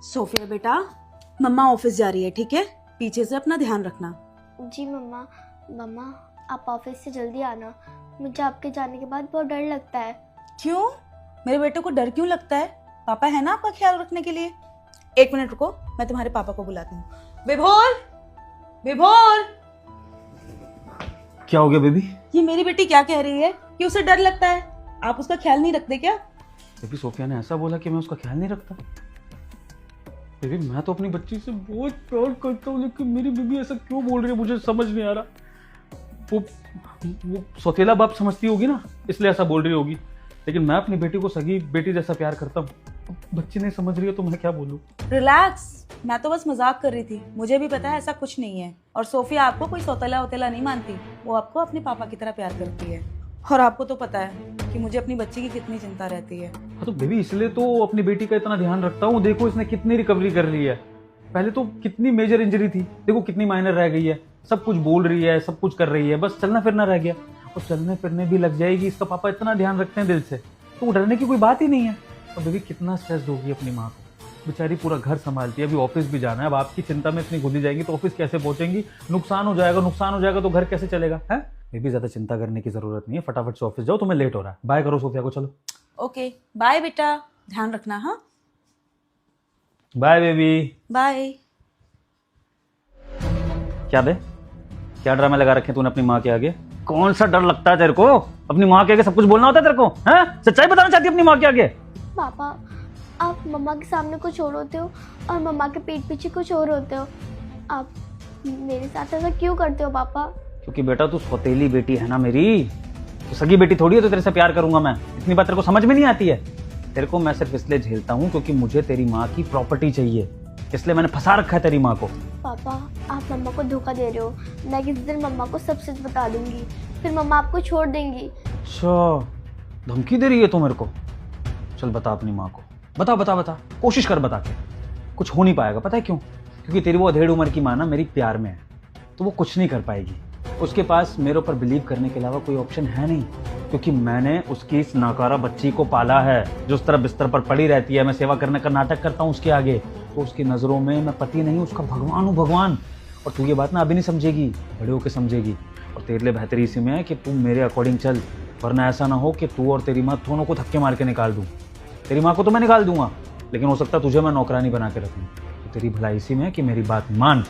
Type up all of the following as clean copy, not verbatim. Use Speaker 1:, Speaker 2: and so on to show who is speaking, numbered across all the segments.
Speaker 1: Sophia बेटा, मम्मा office जा रही है, ठीक है? पीछे से अपना ध्यान रखना।
Speaker 2: जी मम्मा। मम्मा आप ऑफिस से जल्दी आना, मुझे आपके जाने के बाद बहुत डर लगता है।
Speaker 1: क्यों? मेरे बेटे को डर क्यों लगता है? पापा है ना आपका ख्याल रखने के लिए। एक मिनट रुको, मैं तुम्हारे पापा को बुलाती हूँ। विभोर, विभोर।
Speaker 3: क्या हो गया बेबी?
Speaker 1: ये मेरी बेटी क्या कह रही है कि उसे डर लगता है? आप उसका ख्याल नहीं रखते क्या?
Speaker 3: बेबी सोफिया ने ऐसा बोला कि मैं उसका ख्याल नहीं रखता। बेबी मैं तो अपनी बच्ची से बहुत प्यार करता हूँ, लेकिन मेरी बेबी ऐसा क्यों बोल रही है मुझे समझ नहीं आ रहा। वो सौतेला बाप समझती होगी ना, इसलिए ऐसा बोल रही होगी, लेकिन मैं अपनी बेटी को सगी बेटी जैसा प्यार करता हूँ। बच्ची नहीं समझ रही है तो मैं क्या बोलूँ।
Speaker 1: रिलैक्स, मैं तो बस मजाक कर रही थी। मुझे भी पता है ऐसा कुछ नहीं है। और सोफिया आपको कोई सौतेला वोतेला नहीं मानती, वो आपको अपने पापा की तरह प्यार करती है। और आपको तो पता है कि मुझे अपनी बच्ची की कितनी चिंता रहती है।
Speaker 3: हाँ तो बेबी इसलिए तो अपनी बेटी का इतना ध्यान रखता हूँ। देखो इसने कितनी रिकवरी कर ली है। पहले तो कितनी मेजर इंजरी थी, देखो कितनी माइनर रह गई है। सब कुछ बोल रही है, सब कुछ कर रही है, बस चलना फिरना रह गया। और चलने फिरने भी लग जाएगी। इसका पापा इतना ध्यान रखते हैं दिल से, तो डरने की कोई बात ही नहीं है। और बेबी कितना स्ट्रेस होगी अपनी माँ को, बेचारी पूरा घर संभालती है, अभी ऑफिस भी जाना है। अब आपकी चिंता में इतनी घुली जाएंगी तो ऑफिस कैसे पहुंचेंगी? नुकसान हो जाएगा तो घर कैसे चलेगा है? बेबी ज्यादा चिंता करने की जरूरत नहीं है, फटाफट से ऑफिस जाओ, तुम्हें लेट हो रहा है। बाय करो सोफिया को, चलो।
Speaker 1: ओके बाय बेटा, ध्यान रखना। हाँ
Speaker 3: बाय बेबी।
Speaker 1: बाय।
Speaker 3: क्या बे, क्या ड्रामा लगा रखे तूने अपनी माँ के आगे? कौन सा डर लगता है तेरे को? अपनी माँ के आगे सब कुछ बोलना होता है तेरे को? हैं? सच्चाई बताना चाहती है अपनी माँ के आगे?
Speaker 2: पापा आप मम्मा के सामने कुछ और होते हो और मम्मा के पीठ पीछे कुछ और होते हो। आप मेरे साथ ऐसा क्यों करते हो पापा?
Speaker 3: क्योंकि बेटा तू सौतेली बेटी है ना मेरी, तो सगी बेटी थोड़ी है तो तेरे से प्यार करूंगा मैं। इतनी बात तेरे को समझ में नहीं आती है? तेरे को मैं सिर्फ इसलिए झेलता हूँ क्योंकि मुझे तेरी माँ की प्रॉपर्टी चाहिए, इसलिए मैंने फंसा रखा है तेरी माँ को।
Speaker 2: पापा आप मम्मा को धोखा दे रहे हो। मैं किसी दिन मम्मा को सब सच बता दूंगी, फिर मम्मा आपको छोड़ देंगी।
Speaker 3: अच्छा धमकी दे रही है तू मेरे को? चल बता अपनी माँ को, बता बता बता, कोशिश कर बता के। कुछ हो नहीं पाएगा, पता है क्यों? क्योंकि तेरी वो अधेड़ उम्र की माँ ना मेरी प्यार में है, तो वो कुछ नहीं कर पाएगी। उसके पास मेरे ऊपर बिलीव करने के अलावा कोई ऑप्शन है नहीं, क्योंकि मैंने उसकी इस नाकारा बच्ची को पाला है जो उस तरह बिस्तर पर पड़ी रहती है। मैं सेवा करने का नाटक करता हूँ उसके आगे, तो उसकी नज़रों में मैं पति नहीं, उसका भगवान हूँ, भगवान। और तू ये बात ना अभी नहीं समझेगी, बड़े होकर समझेगी। और तेरे लिए बेहतरी इसी में है कि तू मेरे अकॉर्डिंग चल, वरना ऐसा ना हो कि तू और तेरी माँ दोनों को धक्के मार के निकाल दूँ। तेरी माँ को तो मैं निकाल दूंगा, लेकिन हो सकता है तुझे मैं नौकरानी बना के रखूँ। तो तेरी भलाई इसी में है कि मेरी बात मान,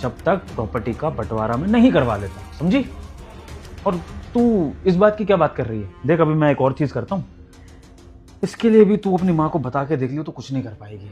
Speaker 3: जब तक प्रॉपर्टी का बंटवारा मैं नहीं करवा लेता, समझी? और तू इस बात की क्या बात कर रही है? देख अभी मैं एक और चीज़ करता हूँ, इसके लिए भी तू अपनी माँ को बता के देख लियो तो कुछ नहीं कर पाएगी।